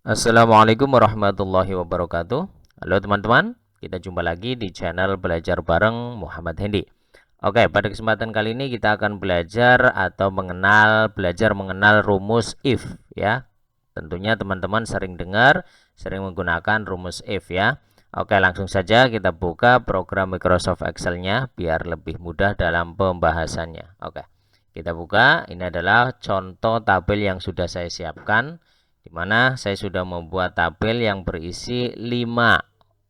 Assalamualaikum warahmatullahi wabarakatuh. Halo teman-teman, kita jumpa lagi di channel Belajar Bareng Muhammad Hendi. Oke, pada kesempatan kali ini kita akan belajar atau belajar mengenal rumus if ya. Tentunya teman-teman sering dengar, sering menggunakan rumus if ya. Oke, langsung saja kita buka program Microsoft Excel-nya biar lebih mudah dalam pembahasannya. Oke, kita buka. Ini adalah contoh tabel yang sudah saya siapkan, di mana saya sudah membuat tabel yang berisi 5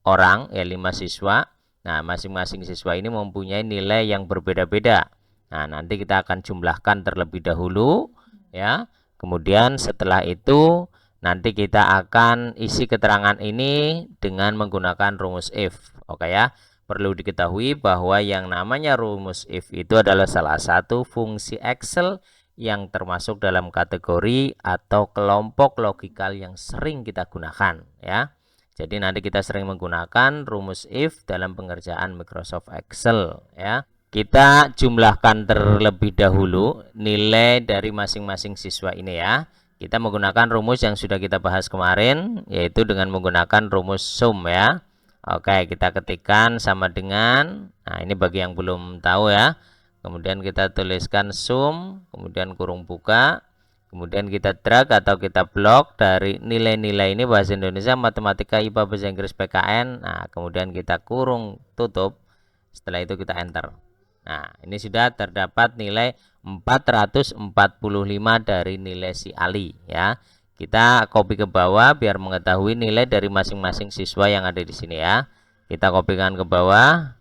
orang, ya 5 siswa. Nah, masing-masing siswa ini mempunyai nilai yang berbeda-beda. Nah, nanti kita akan jumlahkan terlebih dahulu, ya. Kemudian setelah itu nanti kita akan isi keterangan ini dengan menggunakan rumus if. Oke ya. Perlu diketahui bahwa yang namanya rumus if itu adalah salah satu fungsi Excel yang termasuk dalam kategori atau kelompok logikal yang sering kita gunakan ya. Jadi nanti kita sering menggunakan rumus if dalam pengerjaan Microsoft Excel ya. Kita jumlahkan terlebih dahulu nilai dari masing-masing siswa ini ya. Kita menggunakan rumus yang sudah kita bahas kemarin, yaitu dengan menggunakan rumus sum ya. Oke, kita ketikkan sama dengan, nah ini bagi yang belum tahu ya. Kemudian kita tuliskan sum, kemudian kurung buka, kemudian kita drag atau kita blok dari nilai-nilai ini bahasa Indonesia, matematika, IPA, bahasa Inggris, PKN. Nah, kemudian kita kurung tutup. Setelah itu kita enter. Nah, ini sudah terdapat nilai 445 dari nilai si Ali ya. Kita copy ke bawah biar mengetahui nilai dari masing-masing siswa yang ada di sini ya. Kita kopikan ke bawah.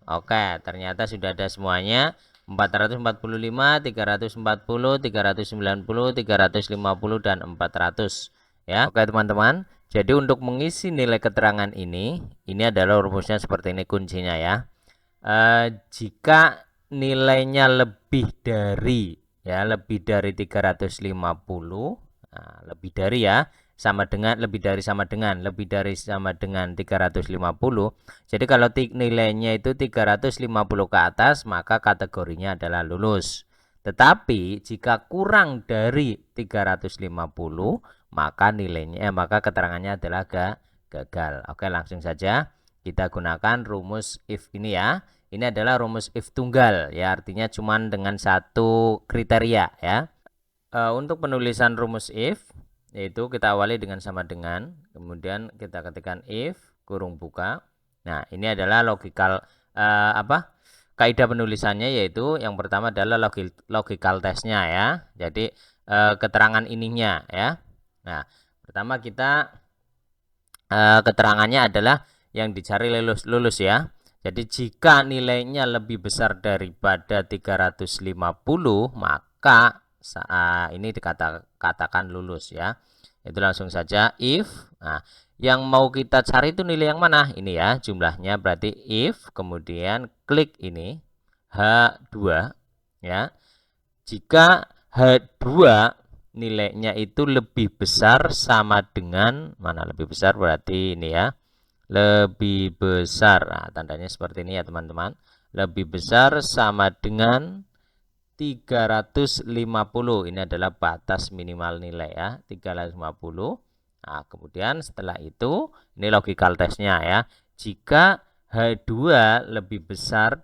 Oke, ternyata sudah ada semuanya. 445, 340, 390, 350 dan 400 ya. Oke, teman-teman. Jadi untuk mengisi nilai keterangan ini adalah rumusnya seperti ini kuncinya ya. Jika nilainya lebih dari 350, nah, lebih dari ya, sama dengan lebih dari sama dengan 350. Jadi kalau nilainya itu 350 ke atas, maka kategorinya adalah lulus. Tetapi jika kurang dari 350, maka keterangannya adalah gagal. Oke, langsung saja kita gunakan rumus if ini ya. Ini adalah rumus if tunggal ya, artinya cuma dengan satu kriteria ya. Untuk penulisan rumus if, yaitu kita awali dengan sama dengan, kemudian kita ketikkan if kurung buka. Nah, ini adalah kaidah penulisannya, yaitu yang pertama adalah logical testnya ya. Jadi keterangan ininya ya. Nah, pertama kita keterangannya adalah yang dicari lulus ya. Jadi jika nilainya lebih besar daripada 350, maka ini dikatakan lulus ya. Itu langsung saja if. Nah, yang mau kita cari itu nilai yang mana? Ini ya, jumlahnya berarti if, kemudian klik ini H2 ya. Jika H2 nilainya itu lebih besar sama dengan, mana lebih besar berarti ini ya, lebih besar. Nah, tandanya seperti ini ya teman-teman. Lebih besar sama dengan 350. Ini adalah batas minimal nilai ya, 350. Nah, kemudian setelah itu ini logical testnya ya. Jika H2 lebih besar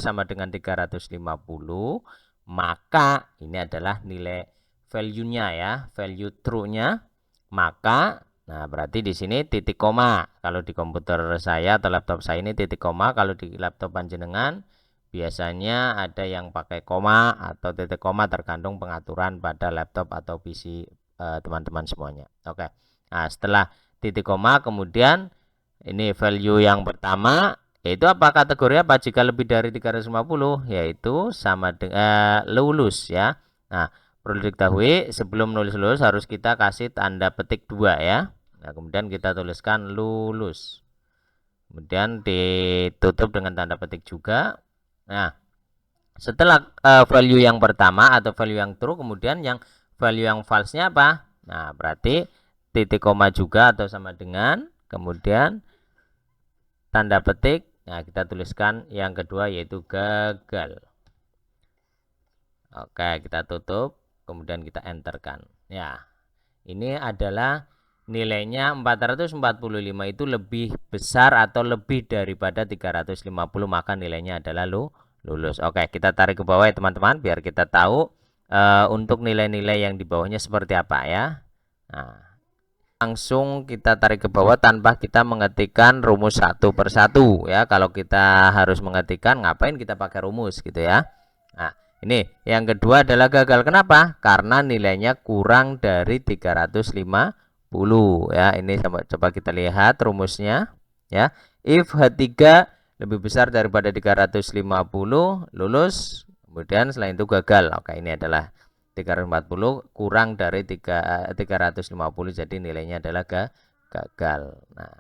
sama dengan 350, maka ini adalah nilai value-nya ya, value true-nya. Maka nah, berarti di sini titik koma. Kalau di komputer saya atau laptop saya ini titik koma. Kalau di laptop panjenengan biasanya ada yang pakai koma atau titik koma, tergantung pengaturan pada laptop atau PC teman-teman semuanya. Oke. Nah, setelah titik koma kemudian ini value yang pertama, yaitu apa kategori apa jika lebih dari 350, yaitu sama dengan lulus ya. Nah, perlu diketahui sebelum nulis lulus harus kita kasih tanda petik 2 ya. Nah, kemudian kita tuliskan lulus. Kemudian ditutup dengan tanda petik juga. Nah, setelah value yang pertama atau value yang true, kemudian yang value yang false-nya apa? Nah, berarti titik koma juga atau sama dengan, kemudian tanda petik. Nah, kita tuliskan yang kedua yaitu gagal. Oke, kita tutup, kemudian kita enterkan. Ya. ini adalah nilainya 445 itu lebih besar atau lebih daripada 350, maka nilainya adalah lulus. Oke, kita tarik ke bawah ya teman-teman, biar kita tahu untuk nilai-nilai yang di bawahnya seperti apa ya. Nah, langsung kita tarik ke bawah tanpa kita mengetikkan rumus satu persatu ya. Kalau kita harus mengetikkan, ngapain kita pakai rumus gitu ya. Nah, ini yang kedua adalah gagal. Kenapa? Karena nilainya kurang dari 350 ya. Ini coba kita lihat rumusnya ya. If H3 lebih besar daripada 350, lulus. Kemudian selain itu gagal. Oke, ini adalah 340 kurang dari 350, jadi nilainya adalah gagal. Nah,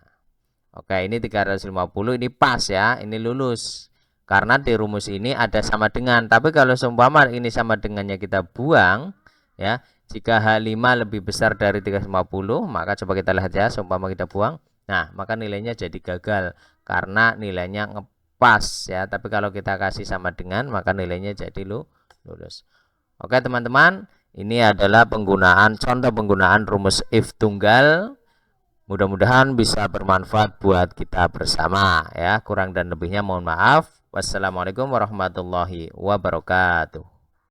oke, ini 350 ini pas ya, ini lulus. Karena di rumus ini ada sama dengan. Tapi kalau seumpama ini sama dengannya kita buang ya, jika H5 lebih besar dari 350, maka coba kita lihat ya, seumpama kita buang. Nah, maka nilainya jadi gagal karena nilainya ngepas ya. Tapi kalau kita kasih sama dengan, maka nilainya jadi lulus. Oke teman-teman, ini adalah contoh penggunaan rumus if tunggal. Mudah-mudahan bisa bermanfaat buat kita bersama ya. Kurang dan lebihnya mohon maaf. Wassalamualaikum warahmatullahi wabarakatuh.